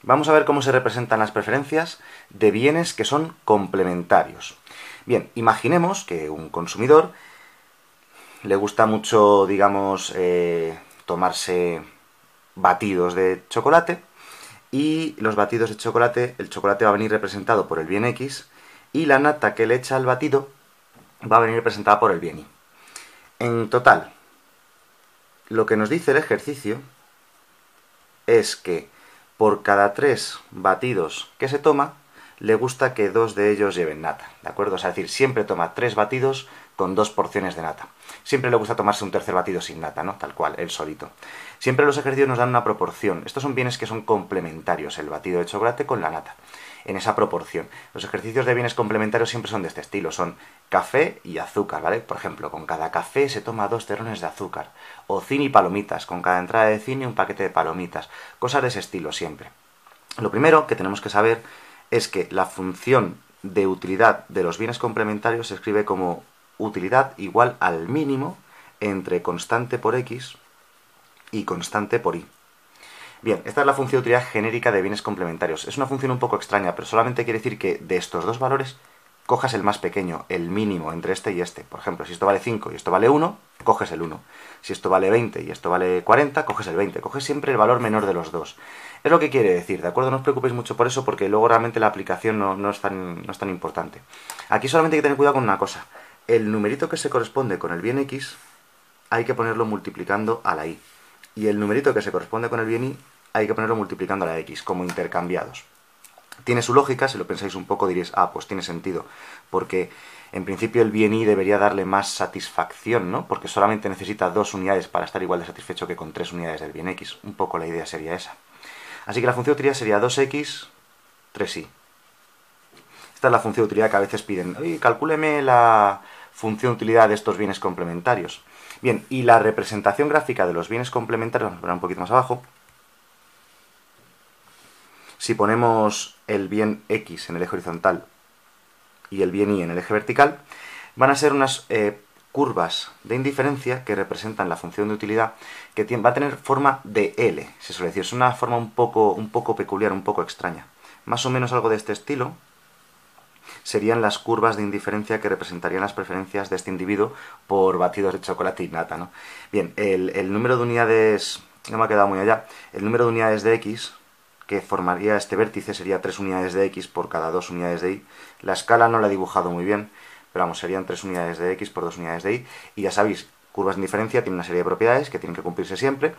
Vamos a ver cómo se representan las preferencias de bienes que son complementarios. Bien, imaginemos que un consumidor le gusta mucho, digamos, tomarse batidos de chocolate, y los batidos de chocolate, el chocolate va a venir representado por el bien X y la nata que le echa al batido va a venir representada por el bien Y. En total, lo que nos dice el ejercicio es que por cada 3 batidos que se toma, le gusta que 2 de ellos lleven nata, ¿de acuerdo? Es decir, siempre toma 3 batidos con 2 porciones de nata. Siempre le gusta tomarse un tercer batido sin nata, ¿no? Tal cual, él solito. Siempre los ejercicios nos dan una proporción. Estos son bienes que son complementarios, el batido de chocolate con la nata, en esa proporción. Los ejercicios de bienes complementarios siempre son de este estilo, son café y azúcar, ¿vale? Por ejemplo, con cada café se toma 2 terrones de azúcar. O cine y palomitas, con cada entrada de cine un paquete de palomitas. Cosas de ese estilo siempre. Lo primero que tenemos que saber es que la función de utilidad de los bienes complementarios se escribe como utilidad igual al mínimo entre constante por X y constante por Y. Bien, esta es la función de utilidad genérica de bienes complementarios. Es una función un poco extraña, pero solamente quiere decir que de estos dos valores cojas el más pequeño, el mínimo entre este y este. Por ejemplo, si esto vale 5 y esto vale 1, coges el 1. Si esto vale 20 y esto vale 40, coges el 20. Coges siempre el valor menor de los dos. Es lo que quiere decir, ¿de acuerdo? No os preocupéis mucho por eso, porque luego realmente la aplicación no es tan importante. Aquí solamente hay que tener cuidado con una cosa. El numerito que se corresponde con el bien X hay que ponerlo multiplicando a la Y. Y el numerito que se corresponde con el bien Y hay que ponerlo multiplicando a la X, como intercambiados. Tiene su lógica, si lo pensáis un poco diréis, pues tiene sentido, porque en principio el bien Y debería darle más satisfacción, ¿no? Porque solamente necesita 2 unidades para estar igual de satisfecho que con 3 unidades del bien X. Un poco la idea sería esa. Así que la función de utilidad sería 2x, 3y. Esta es la función de utilidad que a veces piden. Oye, calcúleme la función de utilidad de estos bienes complementarios. Bien, y la representación gráfica de los bienes complementarios, vamos a poner un poquito más abajo. Si ponemos el bien X en el eje horizontal y el bien Y en el eje vertical, van a ser unas curvas de indiferencia que representan la función de utilidad, que va a tener forma de L, se suele decir. Es una forma un poco peculiar, un poco extraña. Más o menos algo de este estilo serían las curvas de indiferencia que representarían las preferencias de este individuo por batidos de chocolate y nata, ¿no? Bien, el número de unidades, no me ha quedado muy allá, el número de unidades de X que formaría este vértice sería 3 unidades de X por cada 2 unidades de Y. La escala no la he dibujado muy bien, pero vamos, serían 3 unidades de X por 2 unidades de Y. Y ya sabéis, curvas de indiferencia tienen una serie de propiedades que tienen que cumplirse siempre,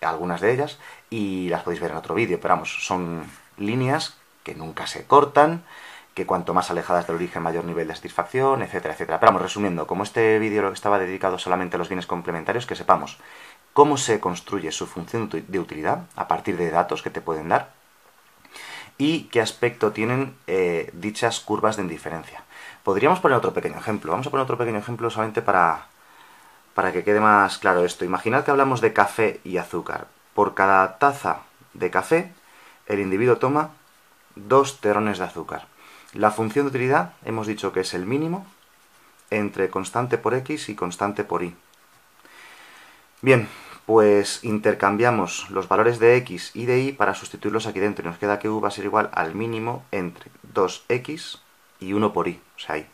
algunas de ellas, y las podéis ver en otro vídeo, pero vamos, son líneas que nunca se cortan, que cuanto más alejadas del origen mayor nivel de satisfacción, etcétera, etcétera. Pero vamos, resumiendo, como este vídeo estaba dedicado solamente a los bienes complementarios, que sepamos cómo se construye su función de utilidad a partir de datos que te pueden dar y qué aspecto tienen dichas curvas de indiferencia. Podríamos poner otro pequeño ejemplo. Vamos a poner otro pequeño ejemplo solamente para que quede más claro esto. Imaginad que hablamos de café y azúcar. Por cada taza de café, el individuo toma 2 terrones de azúcar. La función de utilidad hemos dicho que es el mínimo entre constante por X y constante por Y. Bien, pues intercambiamos los valores de X y de Y para sustituirlos aquí dentro. Y nos queda que U va a ser igual al mínimo entre 2X y 1 por Y. O sea, Y.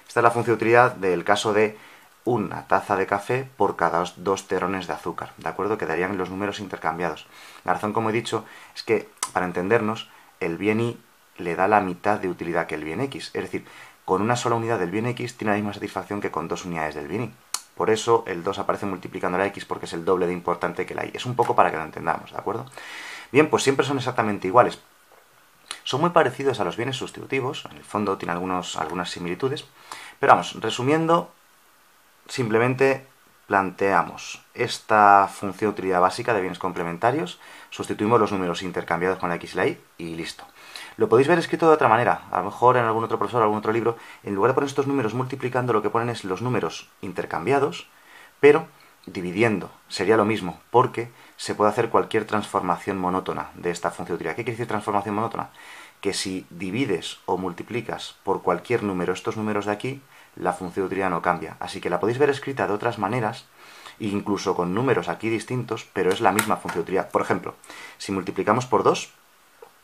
Esta es la función de utilidad del caso de una taza de café por cada 2 terrones de azúcar. ¿De acuerdo? Quedarían los números intercambiados. La razón, como he dicho, es que, para entendernos, el bien Y le da la mitad de utilidad que el bien X. Es decir, con una sola unidad del bien X tiene la misma satisfacción que con 2 unidades del bien Y. Por eso el 2 aparece multiplicando la X, porque es el doble de importante que la Y. Es un poco para que lo entendamos, ¿de acuerdo? Bien, pues siempre son exactamente iguales. Son muy parecidos a los bienes sustitutivos, en el fondo tienen algunas similitudes, pero vamos, resumiendo, simplemente planteamos esta función de utilidad básica de bienes complementarios, sustituimos los números intercambiados con la X y la Y y listo. Lo podéis ver escrito de otra manera, a lo mejor en algún otro profesor, algún otro libro, en lugar de poner estos números multiplicando, lo que ponen es los números intercambiados, pero dividiendo. Sería lo mismo, porque se puede hacer cualquier transformación monótona de esta función de utilidad. ¿Qué quiere decir transformación monótona? Que si divides o multiplicas por cualquier número estos números de aquí, la función de utilidad no cambia. Así que la podéis ver escrita de otras maneras, incluso con números aquí distintos, pero es la misma función de utilidad. Por ejemplo, si multiplicamos por 2,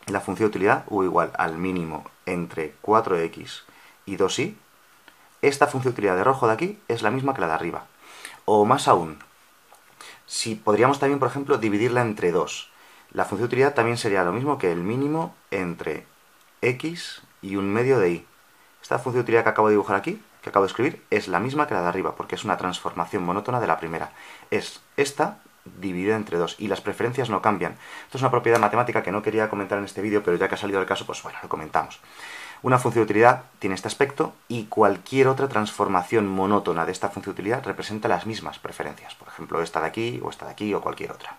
la función de utilidad u igual al mínimo entre 4x y 2y, esta función de utilidad de rojo de aquí es la misma que la de arriba. O más aún, si podríamos también, por ejemplo, dividirla entre 2. La función de utilidad también sería lo mismo que el mínimo entre x y un medio de y. Esta función de utilidad que acabo de dibujar aquí, que acabo de escribir, es la misma que la de arriba, porque es una transformación monótona de la primera. Es esta dividida entre 2, y las preferencias no cambian. Esto es una propiedad matemática que no quería comentar en este vídeo, pero ya que ha salido el caso, pues bueno, lo comentamos. Una función de utilidad tiene este aspecto, y cualquier otra transformación monótona de esta función de utilidad representa las mismas preferencias. Por ejemplo, esta de aquí, o cualquier otra.